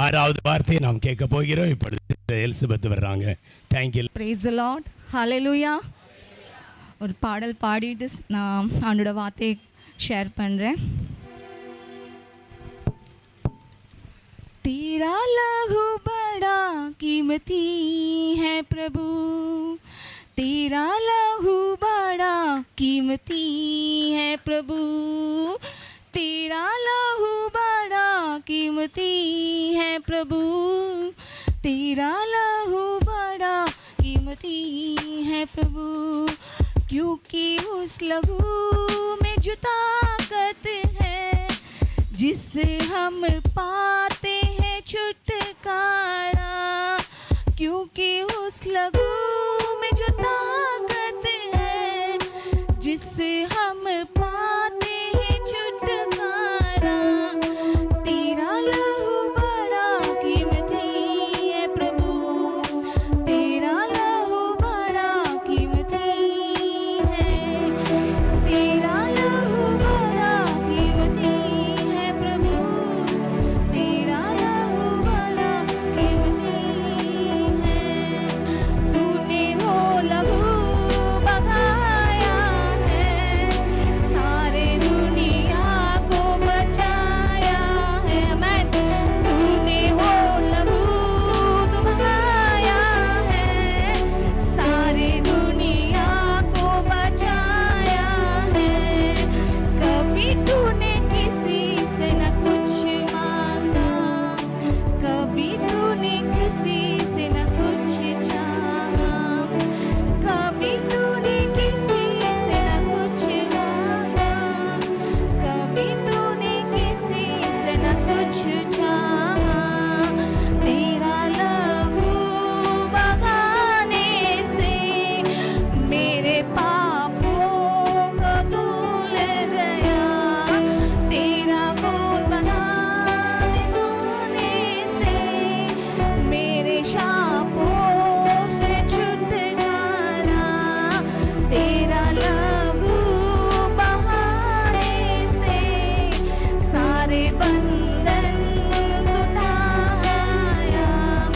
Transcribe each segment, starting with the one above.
ஆறாவது வார்த்தையை நாம் கேட்க போகிறோம். இப்பொழுது எலிசபெத் வர்றாங்க. Thank you. Praise the Lord. Hallelujah. ஒரு பாடல் பாடிட்டு நான் அவனோட வார்த்தையை ஷேர் பண்ணுறேன். तेरा लहू बड़ा कीमती है प्रभु, तेरा लहू बड़ा कीमती है प्रभु, तेरा लहू बड़ा कीमती है प्रभु, तेरा लहू बड़ा कीमती है प्रभु, क्योंकि उस लहू में जो ताकत है जिससे हम पाते हैं छुटकारा, क्योंकि उस लहू में जो ताकत है जिससे हम पाते हैं छुटकारा, तेरा लहू बड़ा कीमती है प्रभु, तेरा लहू बड़ा कीमती है, तेरा लहू बड़ा कीमती है प्रभु, तेरा लहू बड़ा कीमती है, तूने वो लहू बहाया है, सारे दुनिया को बचाया है, मैं तूने वो लहू बहाया है, सारे दुनिया को बचाया है, कभी तूने किसी से न कुछ मांगा, कभी तूने किसी से न कुछ चाहा, कभी तूने किसी से न कुछ मांगा, कभी तूने किसी से न कुछ चाहा, तेरा लहू बहाने से मेरे पापों को धुल गया, तेरा खून बहाने से मेरे शापों से छुटकारा, तेरा लहू बहाने से सारे बंधन टूटाया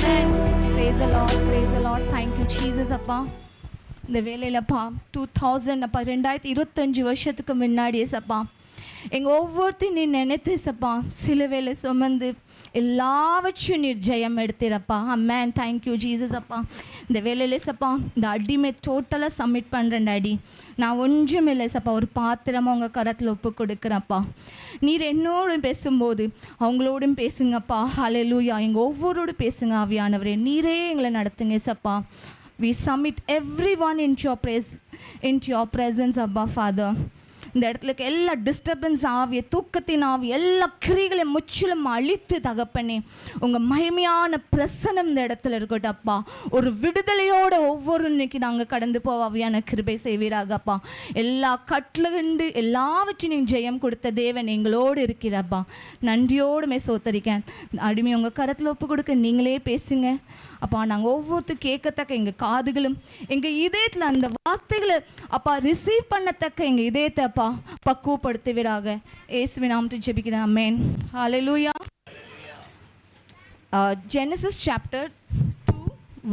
मैं. Praise the Lord, praise the Lord. Thank you Jesus அப்பா. இந்த வேலையிலப்பா 2000 அப்பா 2025 வருஷத்துக்கு முன்னாடியே சப்பா எங்கள் ஒவ்வொருத்தையும் நீ நினைத்து சப்பா சில வேலை சுமந்து எல்லாவற்றையும் நீர் ஜெயம் எடுத்திரப்பா. அம்மேன். தேங்க்யூ ஜீசஸ் அப்பா. இந்த வேலையிலே சப்பா இந்த அடிமை டோட்டலாக சப்மிட் பண்ணுறேன் டாடி. நான் ஒன்றும் இல்லை சப்பா, ஒரு பாத்திரமாக உங்கள் கரத்தில் ஒப்பு கொடுக்குறப்பா. நீர் என்னோடும் பேசும்போது அவங்களோடும் பேசுங்கப்பா. ஹல்லேலூயா. எங்கள் ஒவ்வொருவோடு பேசுங்க ஆவியானவரே. நீரே எங்களை நடத்துங்க சப்பா. We submit everyone into your presence, Abba Father. இந்த இடத்துல எல்லா டிஸ்டர்பன்ஸ் ஆவிய தூக்கத்தின் ஆவி எல்லா கிரிகளையும் முற்றிலும் அழித்து தகப்பனே உங்கள் மகிமையான பிரசனம் இந்த இடத்துல இருக்கட்டப்பா. ஒரு விடுதலையோட ஒவ்வொரு இன்னைக்கு நாங்கள் கடந்து போவாவியான கிருபை செய்வீராகப்பா. எல்லா கட்டளை எல்லாவற்றையும் ஜெயம் கொடுத்த தேவன் எங்களோடு இருக்கிறப்பா. நன்றியோடுமே சோத்தரிக்கேன். அடிமை உங்கள் கரத்தில் ஒப்பு கொடுக்க நீங்களே பேசுங்க அப்பா. நாங்கள் ஒவ்வொருத்தரும் கேட்கத்தக்க எங்கள் காதுகளும் எங்கள் இதயத்தில் அந்த வார்த்தைகளை அப்பா ரிசீவ் பண்ணத்தக்க எங்கள் இதயத்தை அப்பா பக்குவப்படுத்துவீராக. இயேசுவின் நாமத்தில் ஜெபிக்கிறேன். ஆமென். ஹல்லேலூயா. Genesis chapter 2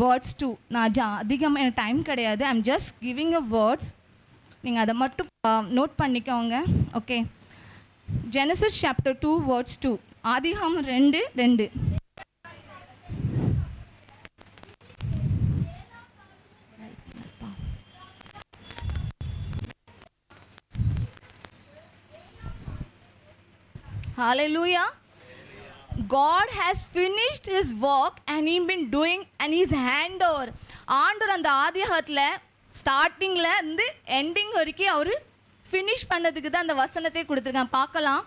verse 2. நான் அதிகமாக எனக்கு டைம் கிடையாது. I'm just giving a words. நீங்கள் அதை மட்டும் நோட் பண்ணிக்கோங்க. Okay. Genesis chapter 2 verse 2. ஆதிகாமம் 2:2. Hallelujah. God has finished his work and he been doing and his hand over. ஆண்டவர் அந்த ஆதியாகத்தில் ஸ்டார்டிங்கில் இருந்து எண்டிங் வரைக்கும் அவர் ஃபினிஷ் பண்ணதுக்கு தான் அந்த வசனத்தை கொடுத்துருக்காங்க. பார்க்கலாம்.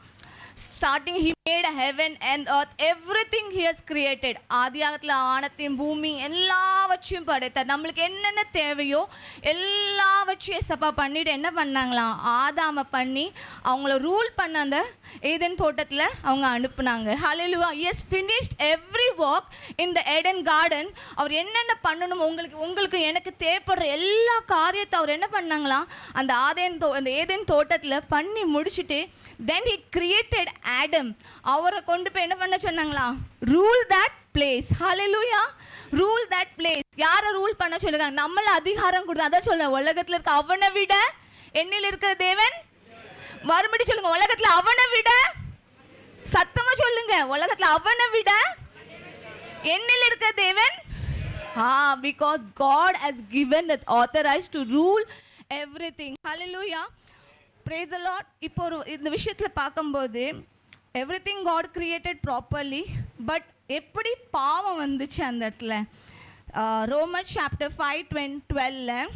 starting he made heaven and earth, everything he has created. ஆதியாகத்தில் ஆனத்தையும் பூமி எல்லாவற்றையும் படைத்தார். நம்மளுக்கு என்னென்ன தேவையோ எல்லாவற்றையும் சப்பா பண்ணிட்டு என்ன பண்ணாங்களாம், ஆதாமை பண்ணி அவங்கள ரூல் பண்ண அந்த ஏதேன் தோட்டத்தில் அவங்க அனுப்புனாங்க. ஹல்லேலூயா. he has finished every work in the Eden garden. அவர் என்னென்ன பண்ணணும் உங்களுக்கு எனக்கு தேவைப்படுற எல்லா காரியத்தை அவர் என்ன பண்ணாங்களாம் அந்த ஏதேன் தோட்டத்தில் பண்ணி முடிச்சுட்டு then he created created Adam, அவரை கொண்டு போய் என்ன பண்ண சொன்னாங்களா? Rule that place. Hallelujah. Rule that place. யாரை ரூல் பண்ண சொல்லுறாங்க? நம்மள அதிகாரம் கொடுத்து. அதான் சொல்ல, உலகத்துல இருக்க அவனை விட என்னில் இருக்கிற தேவன், மறுபடியும் சொல்லுங்க, உலகத்துல அவனை விட, சத்தமா சொல்லுங்க, உலகத்துல அவனை விட என்னில் இருக்கிற தேவன். Because God has given that authorized to rule everything. Hallelujah. Praise the Lord. இப்போ இந்த விஷயத்துல பார்க்கும்போது everything God created properly, but எப்படி பாவம் வந்துச்சு அந்த இடத்துல? ரோமன் சாப்டர் 5:12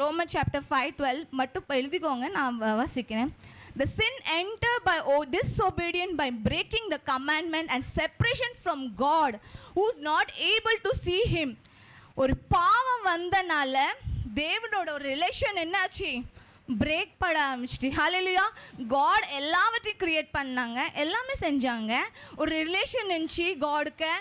ரோமன் சாப்டர் 5:12 மட்டும் எழுதிக்கோங்க, நான் வாசிக்கிறேன். The sin entered by disobedience, by breaking the commandment and separation from God, who is not able to see him. ஒரு பாவம் வந்தனால தேவனோட ஒரு ரிலேஷன் என்னாச்சு? பிரேக் பட ஆரம்பிச்சிட்டு. ஹalleluya. காட் எல்லாவற்றையும் கிரியேட் பண்ணாங்க, எல்லாமே செஞ்சாங்க, ஒரு ரிலேஷன் இருந்துச்சு, காடுக்கு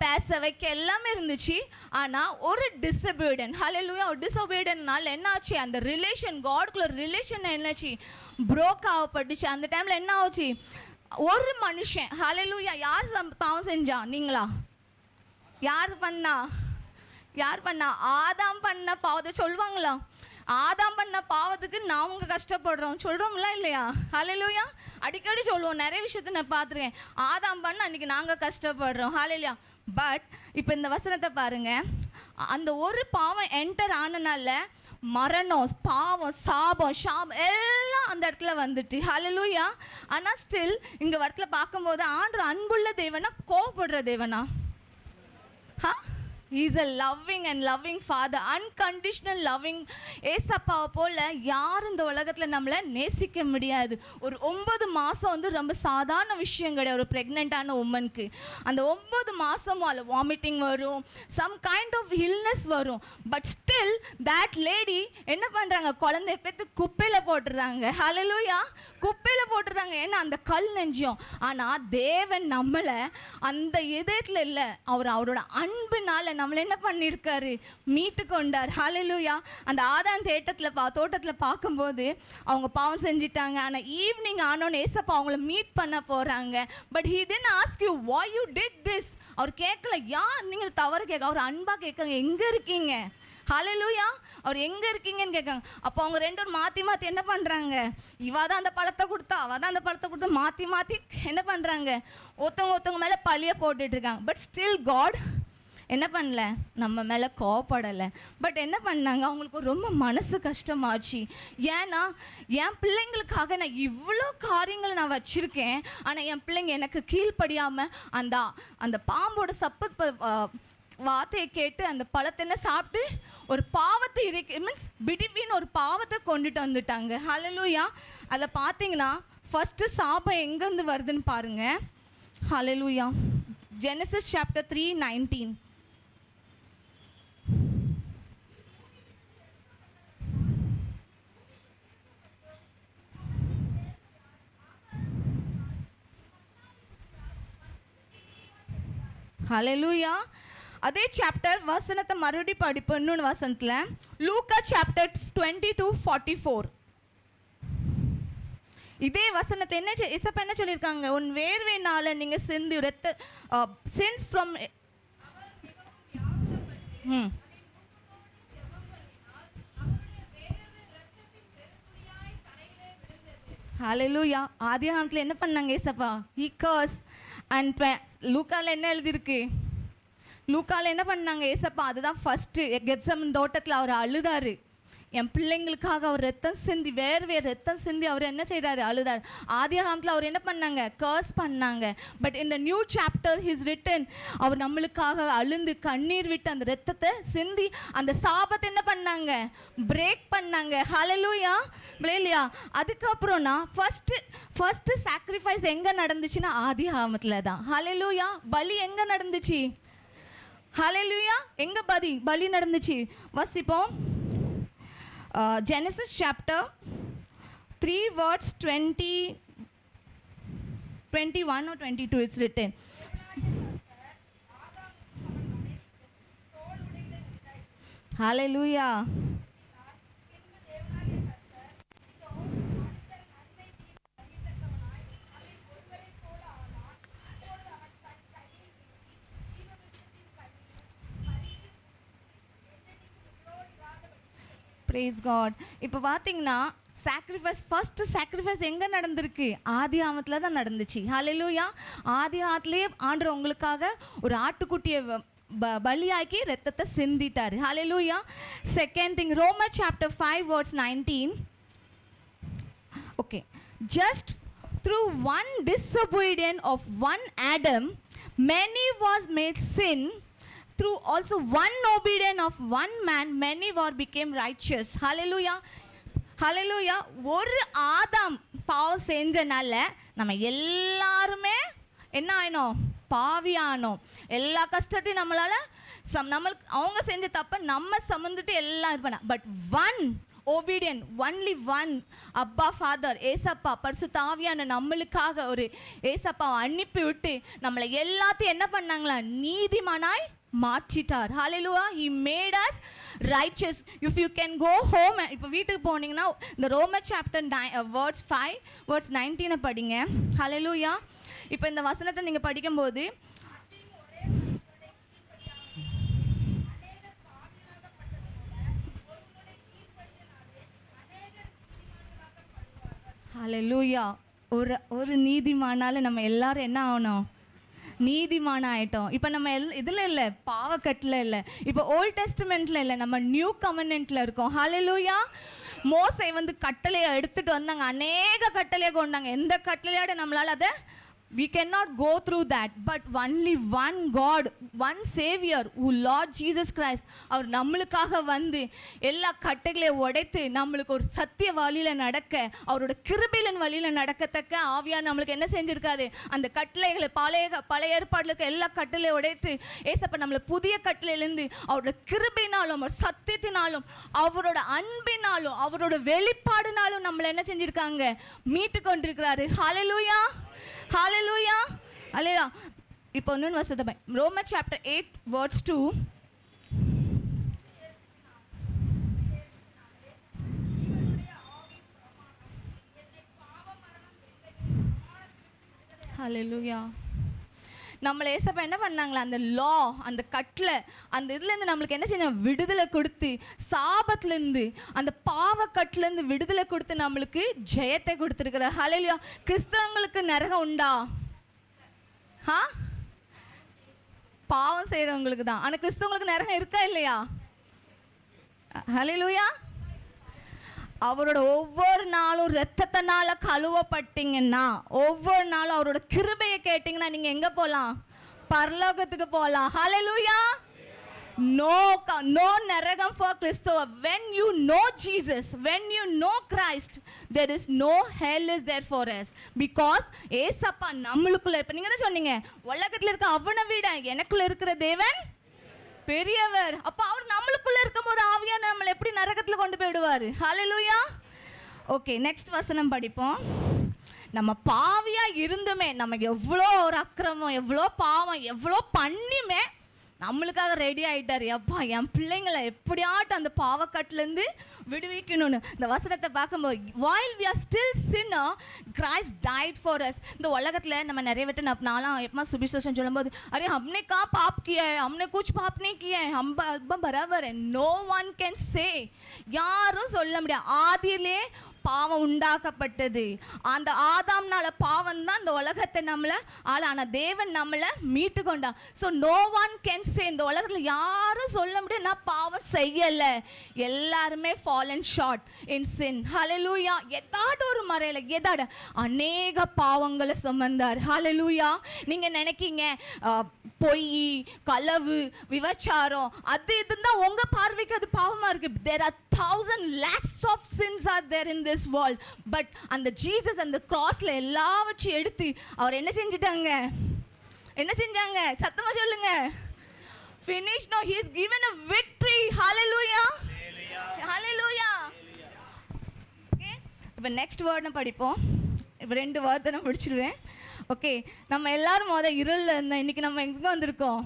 பேச வைக்க எல்லாமே இருந்துச்சு. ஆனால் ஒரு டிசபீடியன்ட், ஹalleluya, ஒரு டிசபீடியன்ட்னால என்னாச்சு? அந்த ரிலேஷன், காடுக்குள்ள ரிலேஷன் என்னாச்சு? ப்ரோக் ஆகப்பட்டுச்சு. அந்த டைமில் என்ன ஆச்சு? ஒரு மனுஷன், ஹalleluya, யார் பாவம் செஞ்சா? நீங்களா? யார் பண்ணா? ஆதாம் பண்ண பாவத்தை சொல்லுவாங்களா? ஆதாம் பண்ண பாவத்துக்கு நாங்கள் கஷ்டப்படுறோம் சொல்கிறோம்ல இல்லையா? ஹalleluya. அடிக்கடி சொல்லுவோம், நிறைய விஷயத்தை நான் பார்த்துருக்கேன். ஆதாம் பண்ண அன்றைக்கி நாங்கள் கஷ்டப்படுறோம். ஹalleluya. பட் இப்போ இந்த வசனத்தை பாருங்கள், அந்த ஒரு பாவம் என்டர் ஆனனால மரணம், பாவம், சாபம் எல்லாம் அந்த இடத்துல வந்துட்டு. ஹalleluya. ஆனால் ஸ்டில் இங்கே இடத்துல பார்க்கும்போது ஆண்டவர் அன்புள்ள தேவனா கோபப்படுற தேவனா? He is a loving and loving father, unconditional loving. ஏசப்பாவை போல யார் இந்த உலகத்தில் நம்மளை நேசிக்க முடியாது. ஒரு 9 மாதம் வந்து ரொம்ப சாதாரண விஷயம் கிடையாது ஒரு ப்ரெக்னெண்ட்டான உமனுக்கு. அந்த 9 மாதமும் அதில் வாமிட்டிங் வரும், சம் கைண்ட் ஆஃப் இல்னஸ் வரும். பட் ஸ்டில் தட் லேடி என்ன பண்ணுறாங்க? குழந்தைய பெற்று குப்பையில் போட்டுருந்தாங்க. ஹalleluya. குப்பையில் போட்டுருந்தாங்க. ஏன்னா அந்த கல் நெஞ்சியம். ஆனால் தேவன் நம்மளை அந்த இதயத்தில் இல்லை, அவரோட அன்புனால நம்மளை என்ன பண்ணியிருக்காரு? மீட்டு கொண்டார். ஹalleluya. அந்த ஆதாம் தோட்டத்தில் பார்க்கும்போது அவங்க பாவம் செஞ்சிட்டாங்க. ஆனால் ஈவினிங் ஆனோன்னு ஏசப்பா அவங்கள மீட் பண்ண போகிறாங்க. But he didn't ask you why you did this. அவர் கேட்கல, நீங்கள் தவறு கேட்க, அவர் அன்பாக கேட்காங்க, எங்கே இருக்கீங்க? ஹalleluya. அவர் எங்கே இருக்கீங்கன்னு கேட்காங்க. அப்போ அவங்க ரெண்டு பேரும் மாற்றி என்ன பண்ணுறாங்க? இவா தான் அந்த பழத்தை கொடுத்தா, அவள் தான் அந்த பழத்தை கொடுத்தா, மாற்றி என்ன பண்ணுறாங்க? ஒருத்தவங்க மேலே பழிய போட்டுட்ருக்காங்க. பட் ஸ்டில் காட் என்ன பண்ணல? நம்ம மேலே கோவப்படலை. பட் என்ன பண்ணாங்க? அவங்களுக்கு ரொம்ப மனசு கஷ்டமாச்சு. ஏன்னா என் பிள்ளைங்களுக்காக நான் இவ்வளோ காரியங்களை நான் வச்சுருக்கேன், ஆனால் என் பிள்ளைங்க எனக்கு கீழ்ப்படியாமல் அந்த பாம்போட வார்த்தையை கேட்டு அந்த பழத்தை என்ன சாப்பிட்டு ஒரு பாவத்தை மீன்ஸ் பிடிபின்னு ஒரு பாவத்தை கொண்டுட்டு வந்துட்டாங்க. ஹalleluya. அதில் பார்த்தீங்கன்னா ஃபஸ்ட்டு சாபம் எங்கேருந்து வருதுன்னு பாருங்கள். ஹalleluya. Genesis chapter 3:19. ஹalleluya. அதே சாப்டர் வசனத்தை மறுபடியும் படிப்போம். இன்னொன்று வசனத்தில் லூக்கா சாப்டர் 22:44. இதே வசனத்தை இசப்ப என்ன சொல்லியிருக்காங்க? உன் வேர்வையினால நீங்கள் சிந்தி ரத்த சின்ஸ் ஃப்ரம் ஹalleluya. ஆதியாகமத்தில் என்ன பண்ணாங்க ஏசப்பா? he cursed. and லூக்காவில் என்ன எழுதியிருக்கு? லூக்காவில் என்ன பண்ணாங்க ஏசப்பா? அதுதான் ஃபஸ்ட்டு கெத்சமன் தோட்டத்தில் அவர் அழுதாரு. என் பிள்ளைங்களுக்காக அவர் ரத்தம் சிந்தி, ரத்தம் சிந்தி அவர் என்ன செய்கிறாரு? அழுதார். ஆதியாகமத்தில் அவர் என்ன பண்ணாங்க? கர்ஸ் பண்ணாங்க. பட் இந்த நியூ சாப்டர் ஹிஸ் ரிட்டன், அவர் நம்மளுக்காக அழுந்து கண்ணீர் விட்டு அந்த ரத்தத்தை சிந்தி அந்த சாபத்தை என்ன பண்ணாங்க? பிரேக் பண்ணாங்க. ஹalleluya. இல்லையா? அதுக்கப்புறம்னா ஃபஸ்ட்டு சாக்ரிஃபைஸ் எங்கே நடந்துச்சுன்னா ஆதியாகமத்தில் தான். ஹalleluya. பலி எங்கே நடந்துச்சு? ஹalleluya. எங்கே பலி நடந்துச்சு? வசிப்போம். Genesis chapter 3 verse 21 or 22 it's written. Hallelujah. praise God. இப்போ பார்த்தீங்கன்னா ஃபர்ஸ்ட் சாக்ரிஃபைஸ் எங்கே நடந்திருக்கு? ஆதி ஆமத்தில் தான் நடந்துச்சு. ஹல்லேலூயா. ஆதி ஆமத்திலேயே ஆண்டவர் உங்களுக்காக ஒரு ஆட்டுக்குட்டியை பலியாக்கி ரத்தத்தை சிந்திட்டார். Hallelujah. Second thing, Roman chapter 5 verse 19. Okay, just through one disobedience of one Adam many was made sin, through also one obedience of one man many were became righteous. Hallelujah. Hallelujah. ஒரு ஆதாம் பாவம் செஞ்சனால நம்ம எல்லாருமே என்ன ஆயினோம்? பாவியானோம். எல்லா கஷ்டத்தையும் நம்மளுக்கு அவங்க செஞ்ச தப்ப நம்ம சுமந்துட்டு எல்லாம் இது பண்ண. But one obedient, only one, அப்பா ஃபாதர் ஏசப்பா பரிசுத்த ஆவியான நம்மளுக்காக ஒரு ஏசப்பாவை அனுப்பி விட்டு நம்மளை எல்லாத்தையும் என்ன பண்ணாங்களா? நீதிமானாய் மாற்றிட்டார். Hallelujah. He made us righteous. If you can go home, இப்போ வீட்டுக்கு போனீங்கன்னா இந்த ரோமன் சாப்டர் verse 5 verse 19 படிங்க. Hallelujah. இப்போ இந்த வசனத்தை நீங்கள் படிக்கும்போது ஹல்லேலூயா. ஒரு நீதிமானால நம்ம எல்லாரும் என்ன ஆகணும்? நீதிமான ஆகிட்டோம். இப்போ நம்ம இதில் இல்லை, பாவக்கட்டில் இல்லை, இப்போ ஓல்ட் டெஸ்டமெண்ட்டில் இல்லை, நம்ம நியூ கவர்னன்ட்டில் இருக்கோம். ஹல்லேலூயா. மோசே கட்டளையை எடுத்துகிட்டு வந்தாங்க, அநேக கட்டளையை கொண்டாங்க. எந்த கட்டளையோட நம்மளால் அதை we cannot go through that, but only one God, one Savior, who Lord Jesus Christ, அவர் நம்மளுக்காக எல்லா கட்டைகளையும் உடைத்து நம்மளுக்கு ஒரு சத்திய வழியில் நடக்க, அவரோட கிருபையின் வழியில் நடக்கத்தக்க ஆவியார் நம்மளுக்கு என்ன செஞ்சிருக்காது? அந்த கட்டளைகளை பழைய ஏற்பாடுல இருக்க எல்லா கட்டளையும் உடைத்து ஏசப்பா நம்மளை புதிய கட்டளையிலேருந்து அவரோட கிருபையினாலும் அவர் சத்தியத்தினாலும் அவரோட அன்பினாலும் அவரோட வெளிப்பாடுனாலும் நம்மளை என்ன செஞ்சிருக்காங்க? மீட்டு கொண்டிருக்கிறாரு. ஹல்லேலூயா. Hallelujah. Hallelujah. இப்போ இன்னொன்று வசனத்தை ரோமன் சாப்டர் 8 verse 2. Hallelujah. நம்மளை ஏசப்பா என்ன பண்ணாங்களா? அந்த லா, அந்த கட்டில், அந்த இதுலேருந்து நம்மளுக்கு என்ன செஞ்சாங்க? விடுதலை கொடுத்து, சாபத்துலேருந்து அந்த பாவக்கட்டிலேருந்து விடுதலை கொடுத்து நம்மளுக்கு ஜெயத்தை கொடுத்துருக்குற. ஹல்லேலூயா. கிறிஸ்தவங்களுக்கு நரகம் உண்டா? பாவம் செய்கிறவங்களுக்கு தான். ஆனால் கிறிஸ்தவங்களுக்கு நரகம் இருக்கா இல்லையா? ஹல்லேலூயா. அவரோட ஒவ்வொரு நாளும் ரத்தத்தினால கழுவப்பட்டீங்கன்னா, ஒவ்வொரு நாளும் அவரோட கிருபையை கேட்டிங்கன்னா நீங்கள் எங்கே போகலாம்? பரலோகத்துக்கு போகலாம். ஹல்லேலூயா. No நரகம் for கிறிஸ்துவ. When you know Jesus, when you know Christ, there is no hell is there for us, because ஏசப்பா நம்மளுக்குள்ள. இப்போ நீங்கள் தான் சொன்னீங்க, உலகத்தில் இருக்க அவனை விட எனக்குள்ள இருக்கிற தேவன் பெரியவர். அப்போ அவர் நம்மளுக்குள்ள இருக்கும்போது ஆவியா நம்மளை எப்படி நரகத்தில் கொண்டு போயிடுவார்? ஹல்லேலூயா. ஓகே, நெக்ஸ்ட் வசனம் படிப்போம். நம்ம பாவியா இருந்துமே, நம்ம எவ்வளோ ஒரு அக்கிரமம், எவ்வளோ பாவம், எவ்வளோ பண்ணியுமே நம்மளுக்காக ரெடி ஆகிட்டார். எப்பா என் பிள்ளைங்களை எப்படியாட்டும் அந்த பாவக்கட்டிலேருந்து விடுவிக்கணும்னு. இந்த வசனத்தை பார்க்கும்போது, while we are still sinner, Christ died for us. இந்த உலகத்தில் நம்ம நிறைய விட்டு நாலாம் எப்பமா சுபிசேஷன் சொல்லும்போது, அரே हमने कहाँ पाप किया है, हमने कुछ पाप नहीं किया है, हम बराबर है. No one can say, யாரும் சொல்ல முடியாது. ஆதியிலே பாவம் உண்டாக்கப்பட்டது. அந்த ஆதாம்னால பாவம் தான் இந்த உலகத்தை நம்மளை ஆனா தேவன் நம்மளை மீட்டு கொண்டான். So no one can say, இந்த உலகத்தில் யாரும் சொல்ல முடியாது நான் பாவம் செய்யலை. எல்லாருமே fallen short in sin. ஹல்லேலூயா. எதாட ஒரு மறையில் எதாட அநேக பாவங்களை சுமந்தார். ஹல்லேலூயா. நீங்கள் நினைக்கிங்க பொய், களவு, விபச்சாரம் அது இதுதான் உங்கள் பார்வைக்கு அது பாவமாக இருக்குது. there are 1,000 lakhs of sins are there in this world, but அந்த ஜீசஸ் அந்த கிராஸ்ல எல்லாவற்றையும் எடுத்து அவர் என்ன செஞ்சிட்டாங்க? என்ன செஞ்சாங்க? சத்தமா சொல்லுங்க. finish. now he has given a victory. hallelujah. hallelujah. Okay, இப்போ நெக்ஸ்ட் வேர்ட் படிப்போம். இப்போ 2 வேர்ட் நான் படிச்சிடுவேன். ஓகே, நம்ம எல்லாரும் இருளில் இருந்தோம், இன்னைக்கு நம்ம எங்கே வந்திருக்கோம்?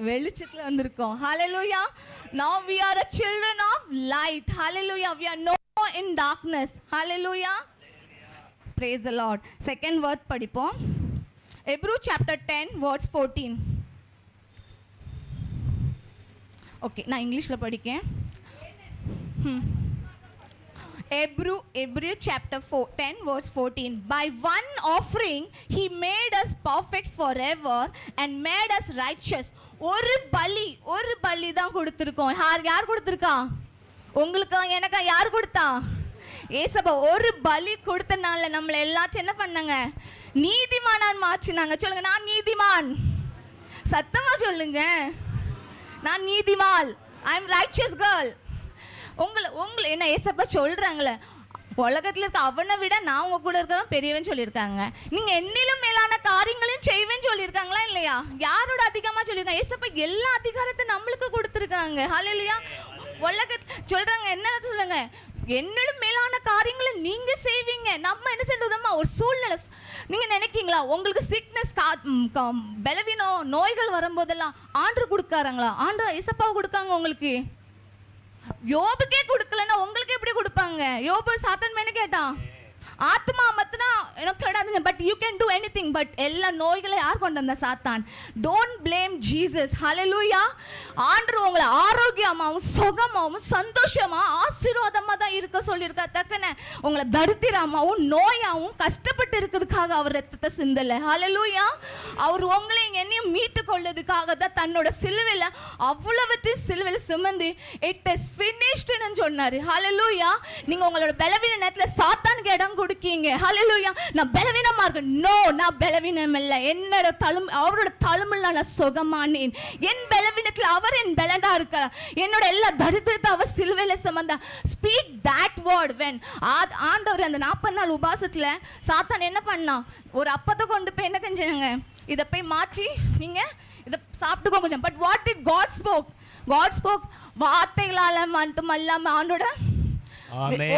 வெளிச்சத்தில் வந்திருக்கோம். hallelujah. now we are a children of light. hallelujah. we are no more in darkness. hallelujah. praise the Lord. second word படிப்போம். Hebrews chapter 10 verse 14. ஓகே, நான் இங்கிலீஷில் படிக்கேன். Hebrew chapter 10 verse 14. By one offering he made us perfect forever and made us righteous. ஒரு பலி தான் கொடுத்திருக்கோம். யார் கொடுத்திருக்கா? உங்களுக்கு எனக்கா யார் கொடுத்தா? ஏசப்பா ஒரு பலி கொடுத்தனால நம்மள எல்லாத்தையும் என்ன பண்ணாங்க? நீதிமானான் மாற்றினாங்க. சொல்லுங்க, நான் நீதிமான். சத்தமா சொல்லுங்க, நான் நீதிமான். I am riches girl. உங்களை என்ன ஏசப்பா சொல்றாங்களே, உலகத்தில் இருக்க அவனை விட நான் உங்க கூட இருக்கிறவன் பெரியவன் சொல்லியிருக்காங்க. நீங்க என்னிலும் மேலான காரியங்களையும் செய்வேன்னு சொல்லியிருக்காங்களா இல்லையா? யாரோட அதிகமா சொல்லியிருக்காங்க? ஏசப்பா எல்லா அதிகாரத்தை நம்மளுக்கு கொடுத்துருக்காங்க. ஹல்லேலூயா. உலக சொல்றாங்க, என்ன சொல்றாங்க? என்னிலும் மேலான காரியங்களை நீங்க செய்வீங்க. நம்ம என்ன சொல்றோமா? ஒரு சூழ்நிலை நீங்க நினைக்கீங்களா உங்களுக்கு சிக்னஸ் பலவீனம் நோய்கள் வரும்போதெல்லாம் ஆண்டவர் கொடுக்காராங்களா? ஆண்டவர் ஏசப்பாவை கொடுக்காங்க உங்களுக்கு. யோபுக்கே கொடுக்கலன்னா உங்களுக்கு எப்படி கொடுப்பாங்க? யோபு சாத்தான் மேனே கேட்டான், ஆத்மா மத்தனா எனக்கு கிடையாதுங்க, but you can do anything. But எல்லா நோய்களை யார் கொண்டு வந்தா? சாத்தான். Don't blame Jesus. ஹல்லேலூயா. ஆண்டவர் உங்களை ஆரோக்கியமாகவும் சுகமாகவும் சந்தோஷமா ஆசீர்வாதமா தான் இருக்க சொல்லியிருக்கா. தக்கன உங்களை தரித்திரமாகவும் நோயாகவும் கஷ்டப்பட்டு இருக்கிறதுக்காக அவர் ரத்தத்தை சிந்தல. ஹல்லேலூயா. அவர் உங்களை என்னையும் மீட்டு கொள்ளதுக்காக தான் தன்னோட சிலுவையில் அவ்வளவற்றையும் சிலுவையில் சுமந்து இட் இஸ் ஃபினிஷ்டுன்னு சொன்னாரு. ஹல்லேலூயா. நீங்க உங்களோட பலவீன நேரத்தில் சாத்தானுக்கு இடம் கொடுக்கீங்க. ஹல்லேலூயா. நான் பலவீனமா இருக்கேன். நோ, நான் பலவீனம் இல்லை. என்னோட அவரோட தழும்புல நான் சுகமானேன். என் பலவீனத்தில் அவர் என் பலனா இருக்கார். என்னோட எல்லா தரித்திரத்தை அவர் சிலுவையில சுமந்தா. Speak that word. வென் ஆண்டவர் அந்த 40 நாள் உபாசத்துல சாத்தான் என்ன பண்ணான்? ஒரு அப்பத்தை கொண்டு போய் என்ன செஞ்சாங்க? இதை போய் மாற்றி நீங்க இதை சாப்பிட்டுக்கோ கொஞ்சம். But what did God spoke? வார்த்தைகளால மட்டுமல்லாம ஆண்டோட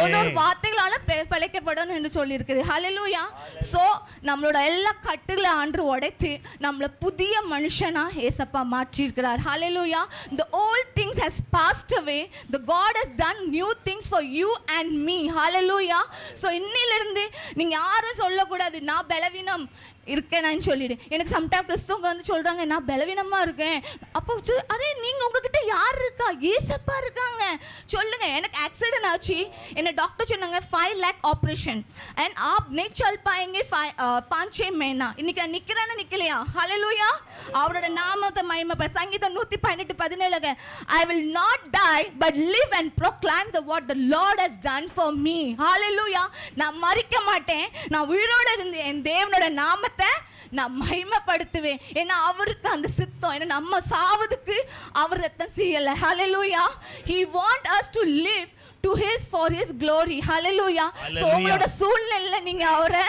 ஒரு வார்த்தைகளால பழைக்கப்படும் என்று சொல்லி இருக்குது. ஹல்லேலூயா. சோ நம்மளோட எல்லா கட்டுகளை ஆண்டு உடைத்து நம்மள புதிய மனுஷனா ஏசப்பா மாற்றி இருக்கிறார். ஹல்லேலூயா. The old things has passed away. The God has done new things for you and me. Hallelujah. So இன்னிலிருந்து நீங்க யாரும் சொல்லக்கூடாது நான் பலவீனம் இருக்கேன்னு சொல்லிடு. எனக்கு சம்டைம் கிறிஸ்தவங்க வந்து சொல்றாங்க நான் பலவீனமா இருக்கேன். அப்போ அரே நீங்க உங்ககிட்ட யார் இருக்கா? ஏசப்பா இருக்காங்க. சொல்லுங்க, எனக்கு ஆக்சிடென்ட் ஆச்சு, என்ன டாக்டர் சொன்னாங்க 5 lakh ஆபரேஷன் அண்ட் आप नहीं चल पाएंगे 5-6 महीना. இன்னைக்கு நான் நிக்கிறேன்னு நிக்கலையா? ஹல்லேலூயா. அவரோட நாமத்தை மகிமைப்பட. சங்கீதம் 118:17 I will not die but live and proclaim the what the Lord has done for me. ஹல்லேலூயா. நான் மரிக்க மாட்டேன், நான் உயிரோட இருந்து என் தேவனோட நாமத்தை நான் மகிமைப்படுத்துவேன். ஏன்னா அவருக்கு அந்த சித்தம். ஏன்னா நம்ம சாவதுக்கு அவர் ரத்தம் செய்யல. ஹல்லேலூயா. He want us to live to his for his glory. Hallelujah. So உங்களோட சூழ்நிலையில நீங்க அவரை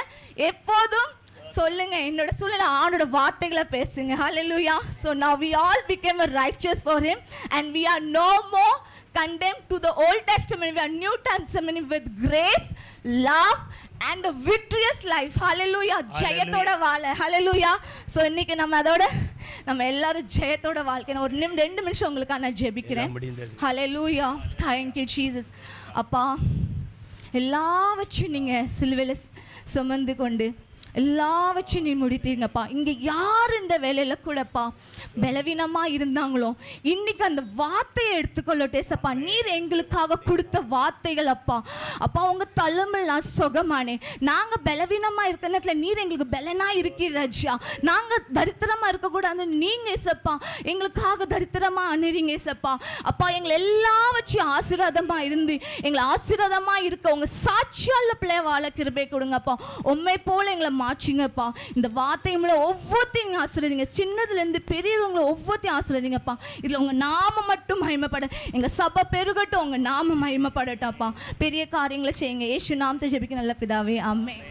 எப்போதும் சொல்லுங்க, என்னோட சூழ்நிலை ஆண்டோட வார்த்தைகளை பேசுங்க. ஹல்லேலூயா. So now we all became a righteous for him and we are no more condemned to the Old Testament. We are New Testament with grace, love and a victorious life. Hallelujah. ஜெயத்தோட வாழ. Hallelujah. So இன்னைக்கு நம்ம எல்லாரும் ஜெயத்தோட வாழ்க்கை. ஒரு 2 நிமிஷம் உங்களுக்கு நான் ஜெபிக்கிறேன். Hallelujah. Thank you Jesus. அப்பா எல்லாவற்றையும் நீங்க சிலுவையில சுமந்து கொண்டு எல்லாவற்றையும் நீ முடித்தீங்கப்பா. இங்கே யார் இந்த வேலையில் கூடப்பா பலவீனமாக இருந்தாங்களோ இன்னைக்கு அந்த வார்த்தையை எடுத்துக்கொள்ளட்டேசப்பா. நீர் எங்களுக்காக கொடுத்த வார்த்தைகள் அப்பா. அப்பா உங்கள் தழும்பில் நான் சுகமானேன். நாங்கள் பலவீனமாக இருக்கிற நேரத்தில் நீர் எங்களுக்கு பலனாக இருக்கிறாஜா. நாங்கள் தரித்திரமாக இருக்கக்கூடாது. நீங்கள் ஏசப்பா எங்களுக்காக தரித்திரமாக அணுறீங்க ஏசப்பா. அப்பா எங்களை எல்லாவற்றையும் ஆசீர்வாதமாக இருந்து எங்களை ஆசீர்வாதமாக இருக்க உங்கள் சாட்சியால் பிள்ளை வாழ கிருபை கொடுங்கப்பா. உண்மை போல எங்களை மாற்றிங்கப்பா. இந்த வார்த்தை மூலம் ஒவ்வொருத்தையும் ஆசீர்வதிங்க. சின்னதுலேருந்து பெரியவங்களை ஒவ்வொருத்தையும் ஆசீர்வதிங்கப்பா. இதில் உங்கள் நாமம் மட்டும் மகிமைப்பட எங்கள் சபை பெருகட்டும். உங்கள் நாமம் மகிமைப்படட்டாப்பா. பெரிய காரியங்களை செய்யுங்க. இயேசு நாமத்தை ஜெபிக்க நல்ல பிதாவே. ஆமென்.